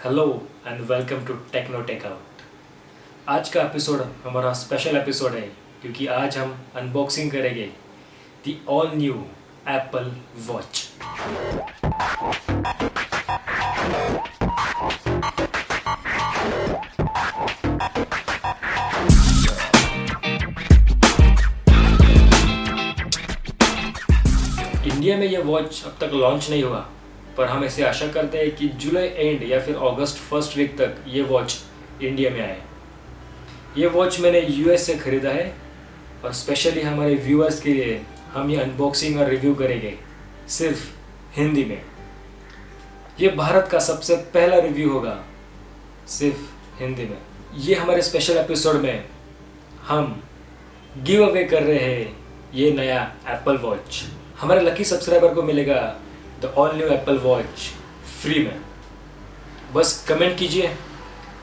Hello and welcome to Techno Takeout. आज का episode हमारा स्पेशल एपिसोड है क्योंकि आज हम अनबॉक्सिंग करेंगे the all new Apple watch. India में यह वॉच अब तक लॉन्च नहीं हुआ, पर हम ऐसे आशा करते हैं कि जुलाई एंड या फिर अगस्त फर्स्ट वीक तक ये वॉच इंडिया में आए। ये वॉच मैंने यूएस से ख़रीदा है और स्पेशली हमारे व्यूअर्स के लिए हम ये अनबॉक्सिंग और रिव्यू करेंगे सिर्फ हिंदी में। ये भारत का सबसे पहला रिव्यू होगा सिर्फ हिंदी में। ये हमारे स्पेशल एपिसोड में हम गिव अवे कर रहे हैं ये नया एप्पल वॉच। हमारे लकी सब्सक्राइबर को मिलेगा the all new Apple watch free में। बस कमेंट कीजिए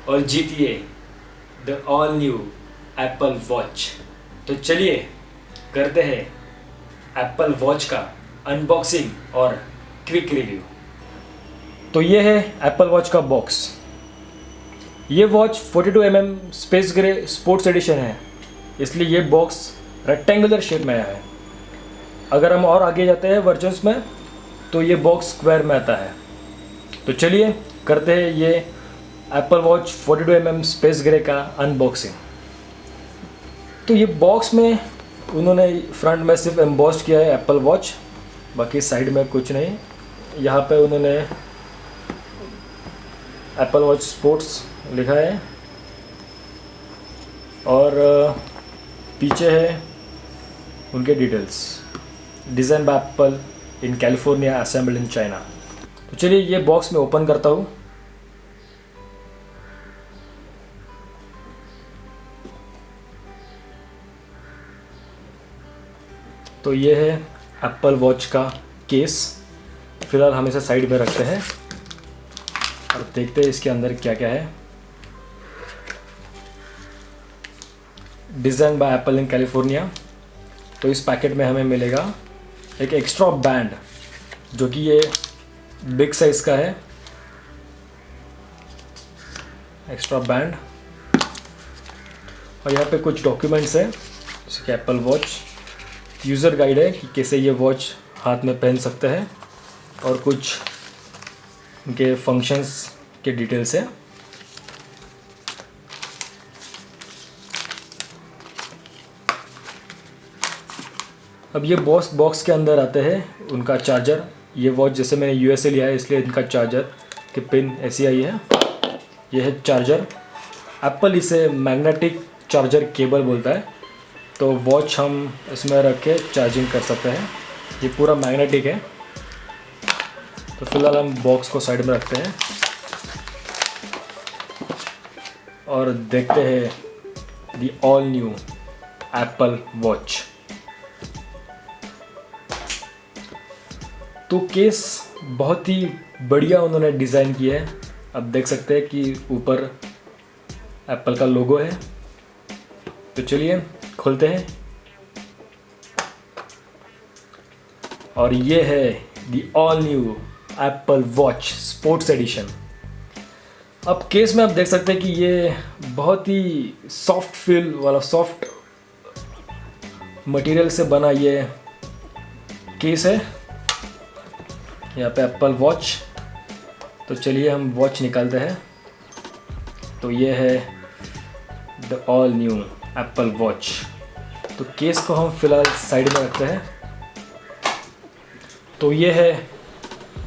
और जीतिए the all new Apple watch. तो चलिए करते हैं एप्पल वॉच का अनबॉक्सिंग और क्विक रिव्यू। तो ये है एप्पल वॉच का बॉक्स। ये watch 42 mm space grey sports edition है, इसलिए ये बॉक्स रेक्टेंगुलर शेप में आया है। अगर हम और आगे जाते हैं वर्जन्स में तो ये बॉक्स स्क्वायर में आता है। तो चलिए करते हैं ये Apple watch 42 mm space grey का अनबॉक्सिंग। तो ये बॉक्स में उन्होंने फ्रंट में सिर्फ एम्बॉस्ड किया है एप्पल वॉच, बाकी साइड में कुछ नहीं। यहाँ पे उन्होंने एप्पल वॉच स्पोर्ट्स लिखा है और पीछे है उनके details. Design by apple in California, assembled in China. तो चलिए ये बॉक्स में ओपन करता हूँ। तो ये है एप्पल वॉच का केस। फिलहाल हम इसे साइड में रखते हैं और देखते हैं इसके अंदर क्या क्या है। Design by apple in California. तो इस पैकेट में हमें मिलेगा एक एक्स्ट्रा बैंड जो कि ये बिग साइज का है। एक्स्ट्रा बैंड और यहाँ पे कुछ डॉक्यूमेंट्स हैं जैसे कि एप्पल वॉच यूज़र गाइड है कि कैसे ये वॉच हाथ में पहन सकते हैं और कुछ उनके फंक्शंस के डिटेल्स हैं। अब ये बॉक्स के अंदर आते हैं उनका चार्जर। ये वॉच जैसे मैंने यूएस से लिया है इसलिए इनका चार्जर की पिन ऐसी आई है। ये है चार्जर। एप्पल इसे मैग्नेटिक चार्जर केबल बोलता है। तो वॉच हम इसमें रख के चार्जिंग कर सकते हैं। ये पूरा मैग्नेटिक है। तो फिलहाल हम बॉक्स को साइड में रखते हैं और देखते हैं the all new Apple watch. तो केस बहुत ही बढ़िया उन्होंने डिज़ाइन किया है। अब देख सकते हैं कि ऊपर एप्पल का लोगो है। तो चलिए खोलते हैं और ये है the all new Apple watch sports addition. अब केस में आप देख सकते हैं कि ये बहुत ही सॉफ्ट फील वाला सॉफ्ट मटेरियल से बना ये केस है। यहाँ पे एप्पल वॉच। तो चलिए हम वॉच निकालते हैं। तो ये है the all new Apple watch. तो केस को हम फिलहाल साइड में रखते हैं। तो ये है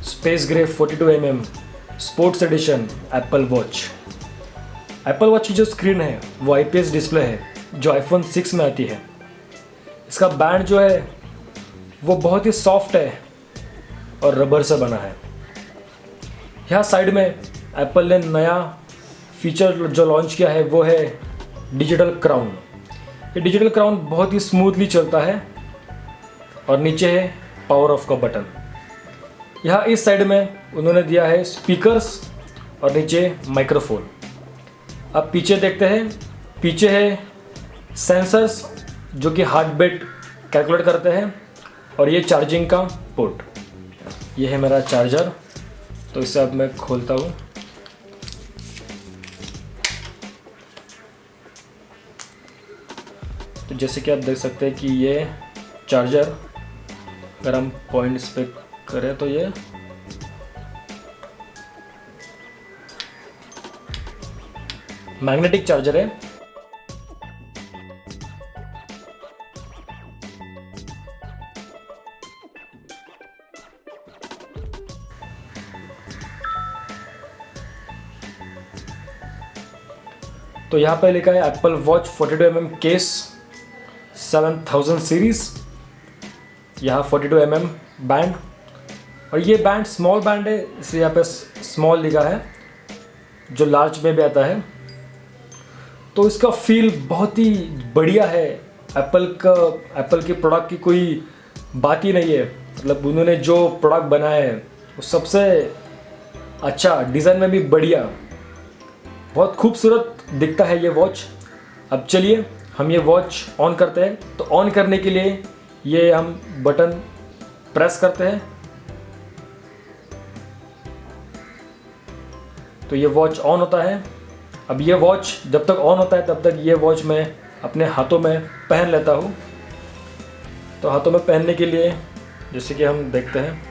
space grey 42 mm sports addition Apple watch. Apple watch की जो स्क्रीन है वो IPS डिस्प्ले है जो iPhone 6 में आती है। इसका बैंड जो है वो बहुत ही सॉफ्ट है और रबर से बना है। यहाँ साइड में एप्पल ने नया फीचर जो लॉन्च किया है वो है डिजिटल क्राउन। ये डिजिटल क्राउन बहुत ही स्मूथली चलता है और नीचे है पावर ऑफ का बटन। यहाँ इस साइड में उन्होंने दिया है स्पीकर्स और नीचे माइक्रोफोन। अब पीछे देखते हैं। पीछे है सेंसर्स जो कि हार्ट बीट कैलकुलेट करते हैं और ये चार्जिंग का पोर्ट। ये है मेरा चार्जर। तो इसे अब मैं खोलता हूँ। तो जैसे कि आप देख सकते हैं कि ये चार्जर अगर हम पॉइंट्स पे करें तो ये मैग्नेटिक चार्जर है। तो यहाँ पे लिखा है Apple watch 42mm case 7000 series, यहाँ 42mm बैंड, और ये बैंड स्मॉल बैंड है इसलिए यहाँ पे स्मॉल लिखा है, जो लार्ज में भी आता है। तो इसका फील बहुत ही बढ़िया है। एप्पल के प्रोडक्ट की कोई बात ही नहीं है, मतलब उन्होंने जो प्रोडक्ट बनाया है वो सबसे अच्छा, डिज़ाइन में भी बढ़िया, बहुत खूबसूरत दिखता है ये वॉच। अब चलिए हम ये वॉच ऑन करते हैं। तो ऑन करने के लिए ये हम बटन प्रेस करते हैं तो ये वॉच ऑन होता है। अब ये वॉच जब तक ऑन होता है तब तक ये वॉच मैं अपने हाथों में पहन लेता हूँ। तो हाथों में पहनने के लिए जैसे कि हम देखते हैं,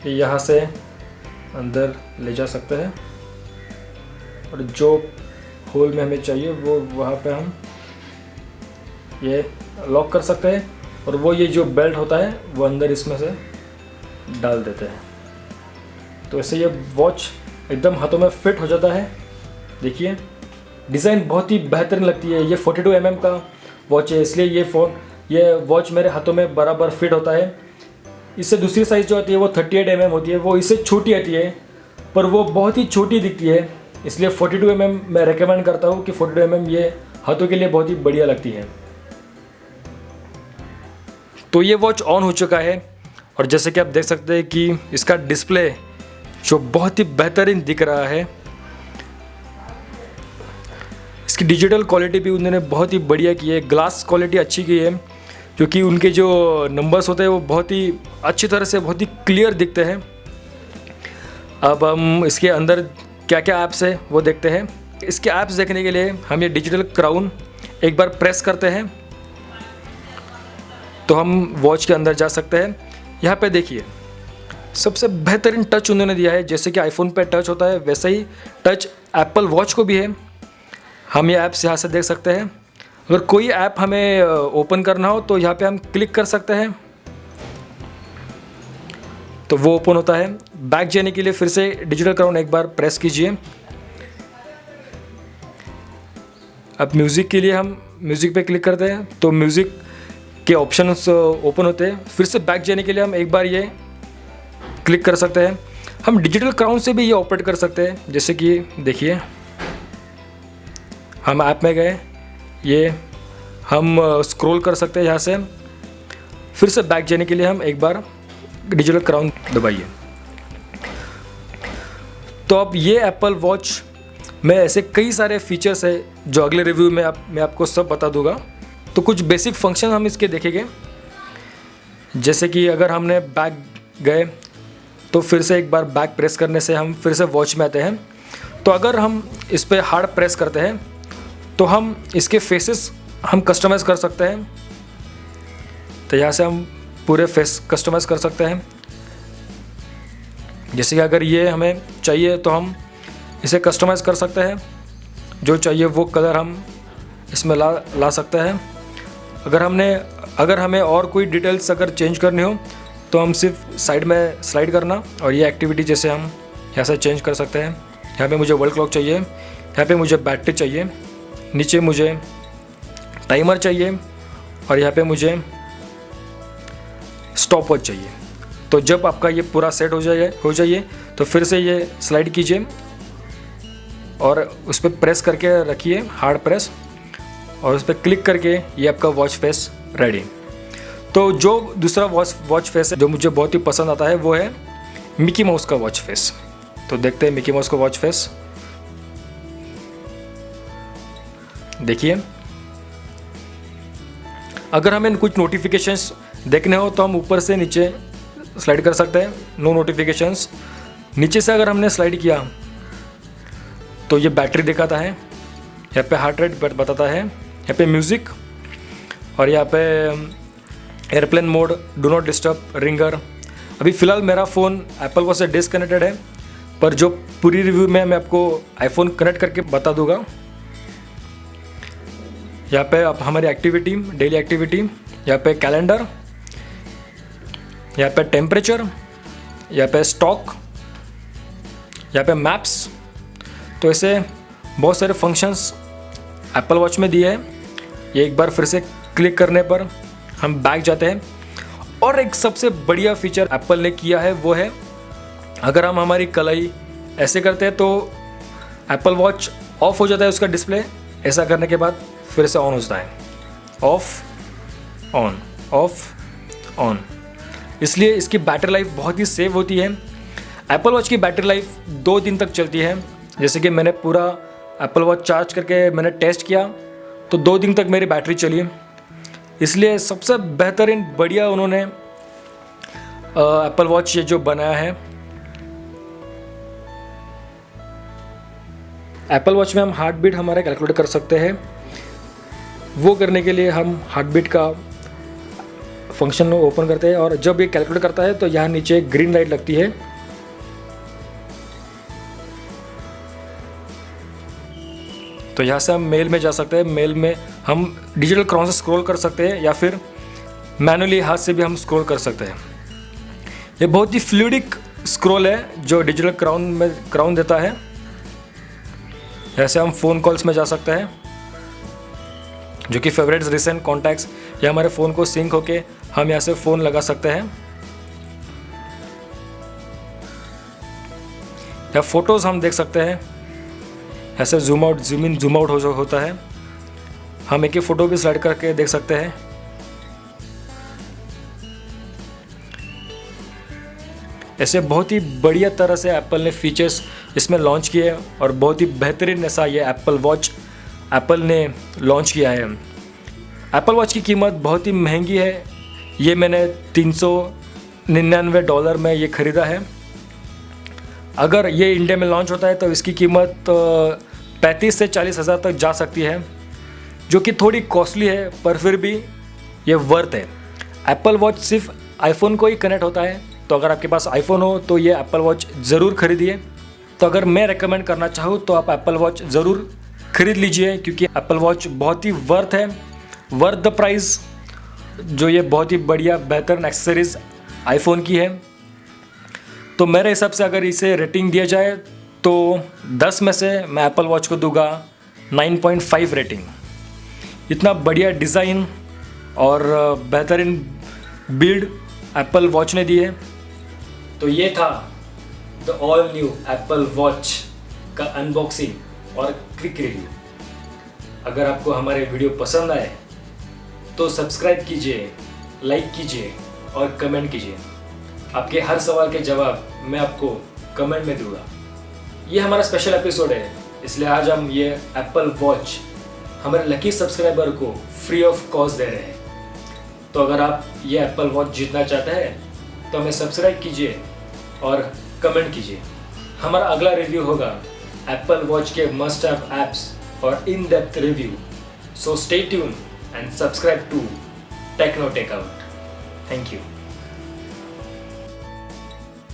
कि यहाँ से अंदर ले जा सकते हैं और जो होल में हमें चाहिए वो वहाँ पे हम ये लॉक कर सकते हैं, और वो ये जो बेल्ट होता है वो अंदर इसमें से डाल देते हैं। तो ऐसे ये वॉच एकदम हाथों में फिट हो जाता है। देखिए डिज़ाइन बहुत ही बेहतरीन लगती है। ये 42mm का वॉच है इसलिए ये वॉच मेरे हाथों में बराबर फिट होता है। इससे दूसरी साइज़ जो होती है वो 38mm होती है, वो इससे छोटी आती है पर वो बहुत ही छोटी दिखती है, इसलिए 42mm मैं रेकमेंड करता हूँ कि 42mm ये हाथों के लिए बहुत ही बढ़िया लगती है। तो ये वॉच ऑन हो चुका है और जैसे कि आप देख सकते हैं कि इसका डिस्प्ले जो बहुत ही बेहतरीन दिख रहा है, इसकी डिजिटल क्वालिटी भी उन्होंने बहुत ही बढ़िया की है, ग्लास क्वालिटी अच्छी की है, क्योंकि उनके जो नंबर्स होते हैं वो बहुत ही अच्छी तरह से बहुत ही क्लियर दिखते हैं। अब हम इसके अंदर क्या क्या ऐप्स है वो देखते हैं। इसके ऐप्स देखने के लिए हम ये डिजिटल क्राउन एक बार प्रेस करते हैं तो हम वॉच के अंदर जा सकते हैं। यहाँ पे देखिए सबसे बेहतरीन टच उन्होंने दिया है, जैसे कि आईफोन पे टच होता है वैसे ही टच एप्पल वॉच को भी है। हम ये ऐप्स यहाँ से देख सकते हैं। अगर कोई ऐप हमें ओपन करना हो तो यहाँ पे हम क्लिक कर सकते हैं तो वो ओपन होता है। बैक जाने के लिए फिर से डिजिटल क्राउन एक बार प्रेस कीजिए। अब म्यूज़िक के लिए हम म्यूज़िक पे क्लिक करते हैं तो म्यूज़िक के ऑप्शंस ओपन होते हैं। फिर से बैक जाने के लिए हम एक बार ये क्लिक कर सकते हैं। हम डिजिटल क्राउन से भी ये ऑपरेट कर सकते हैं, जैसे कि देखिए हम ऐप में गए, ये हम स्क्रॉल कर सकते हैं यहाँ से। फिर से बैक जाने के लिए हम एक बार डिजिटल क्राउन दबाइए। तो अब ये एप्पल वॉच में ऐसे कई सारे फीचर्स है जो अगले रिव्यू में मैं आपको सब बता दूंगा। तो कुछ बेसिक फंक्शन हम इसके देखेंगे, जैसे कि अगर हमने बैक गए तो फिर से एक बार बैक प्रेस करने से हम फिर से वॉच में आते हैं। तो अगर हम इस पर हार्ड प्रेस करते हैं तो हम इसके फेसेस हम कस्टमाइज़ कर सकते हैं। तो यहाँ से हम पूरे फेस कस्टमाइज़ कर सकते हैं। जैसे कि अगर ये हमें चाहिए तो हम इसे कस्टमाइज़ कर सकते हैं, जो चाहिए वो कलर हम इसमें ला सकते हैं। अगर हमें और कोई डिटेल्स अगर चेंज करनी हो तो हम सिर्फ साइड में स्लाइड करना और ये एक्टिविटी जैसे हम यहाँ से चेंज कर सकते हैं। यहाँ पे मुझे वर्ल्ड क्लॉक चाहिए, यहाँ पे मुझे बैटरी चाहिए, नीचे मुझे टाइमर चाहिए और यहाँ पे मुझे स्टॉप वॉच चाहिए। तो जब आपका ये पूरा सेट हो जाइए तो फिर से ये स्लाइड कीजिए और उस पर प्रेस करके रखिए, हार्ड प्रेस, और उस पर क्लिक करके ये आपका वॉच फेस रेडी। तो जो दूसरा वॉच फेस है जो मुझे बहुत ही पसंद आता है वो है मिकी माउस का वॉच फेस। तो देखते हैं मिकी माउस का वॉच फेस। देखिए अगर हमें कुछ नोटिफिकेशंस देखने हो तो हम ऊपर से नीचे स्लाइड कर सकते हैं, नो नोटिफिकेशंस। नीचे से अगर हमने स्लाइड किया तो ये बैटरी दिखाता है, यहाँ पे हार्ट रेट बताता है, यहाँ पे म्यूज़िक, और यहाँ पे airplane mode, do not disturb, ringer. अभी फ़िलहाल मेरा फ़ोन एप्पल वॉच से डिसकनेक्टेड है, पर जो पूरी रिव्यू में मैं आपको आईफोन कनेक्ट करके बता दूंगा। यहाँ पे आप हमारी एक्टिविटी, डेली एक्टिविटी, यहाँ पे कैलेंडर, यहाँ पे टेम्परेचर, यहाँ पे स्टॉक, यहाँ पे मैप्स। तो ऐसे बहुत सारे फंक्शंस एप्पल वॉच में दिए हैं। ये एक बार फिर से क्लिक करने पर हम बैक जाते हैं। और एक सबसे बढ़िया फीचर एप्पल ने किया है वो है, अगर हम हमारी कलाई ऐसे करते हैं तो एप्पल वॉच ऑफ हो जाता है उसका डिस्प्ले। ऐसा करने के बाद फिर से ऑन हो जाता है, ऑफ ऑन ऑफ ऑन। इसलिए इसकी बैटरी लाइफ बहुत ही सेव होती है। एप्पल वॉच की बैटरी लाइफ 2 दिन तक चलती है। जैसे कि मैंने पूरा एप्पल वॉच चार्ज करके मैंने टेस्ट किया तो 2 दिन तक मेरी बैटरी चली। इसलिए सबसे बेहतरीन बढ़िया उन्होंने एप्पल वॉच ये जो बनाया है। एप्पल वॉच में हम हार्ट बीट हमारा कैलकुलेट कर सकते हैं। वो करने के लिए हम हार्ट बीट का फंक्शन ओपन करते हैं और जब ये कैलकुलेट करता है तो यहाँ नीचे ग्रीन लाइट लगती है। तो यहाँ से हम मेल में जा सकते हैं। मेल में हम डिजिटल क्राउन से स्क्रॉल कर सकते हैं या फिर मैनुअली हाथ से भी हम स्क्रॉल कर सकते हैं। ये बहुत ही फ्लूइडिक स्क्रॉल है जो डिजिटल क्राउन में क्राउन देता है। ऐसे हम फ़ोन कॉल्स में जा सकते हैं, जो कि फेवरेट्स, रिसेंट कॉन्टैक्ट्स, या हमारे फ़ोन को सिंक होके हम यहाँ से फ़ोन लगा सकते हैं। या फोटोज़ हम देख सकते हैं। ऐसे zoom out, zoom in, zoom out होता है। हम एक ही फ़ोटो भी स्लाइड करके देख सकते हैं। ऐसे बहुत ही बढ़िया तरह से एप्पल ने फीचर्स इसमें लॉन्च किए और बहुत ही बेहतरीन ऐसा ये एप्पल वॉच एप्पल ने लॉन्च किया है। एप्पल वॉच की कीमत बहुत ही महंगी है। ये मैंने $399 में ये ख़रीदा है। अगर ये इंडिया में लॉन्च होता है तो इसकी कीमत 35 से 40 हज़ार तक जा सकती है, जो कि थोड़ी कॉस्टली है, पर फिर भी ये वर्थ है। एप्पल वॉच सिर्फ आईफोन को ही कनेक्ट होता है, तो अगर आपके पास आईफोन हो तो ये एप्पल वॉच ज़रूर खरीदिए। तो अगर मैं रेकमेंड करना चाहूँ तो आप एप्पल वॉच ज़रूर खरीद लीजिए, क्योंकि एप्पल वॉच बहुत ही वर्थ है, वर्थ द प्राइस। जो ये बहुत ही बढ़िया बेहतरीन एक्सेसरीज आईफोन की है। तो मेरे हिसाब से अगर इसे रेटिंग दिया जाए तो 10 में से मैं एप्पल वॉच को दूंगा 9.5 रेटिंग। इतना बढ़िया डिज़ाइन और बेहतरीन बिल्ड एप्पल वॉच ने दी है। तो ये था the all new Apple watch का अनबॉक्सिंग और क्विक रिव्यू। अगर आपको हमारे वीडियो पसंद आए तो सब्सक्राइब कीजिए, लाइक कीजिए और कमेंट कीजिए। आपके हर सवाल के जवाब मैं आपको कमेंट में दूंगा। ये हमारा स्पेशल एपिसोड है, इसलिए आज हम ये एप्पल वॉच हमारे लकी सब्सक्राइबर को फ्री ऑफ कॉस्ट दे रहे हैं। तो अगर आप ये एप्पल वॉच जीतना चाहते हैं तो हमें सब्सक्राइब कीजिए और कमेंट कीजिए। हमारा अगला रिव्यू होगा एप्पल वॉच के मस्ट हैव एप्स और in depth review. So stay tune and subscribe to Techno Takeout. Thank you.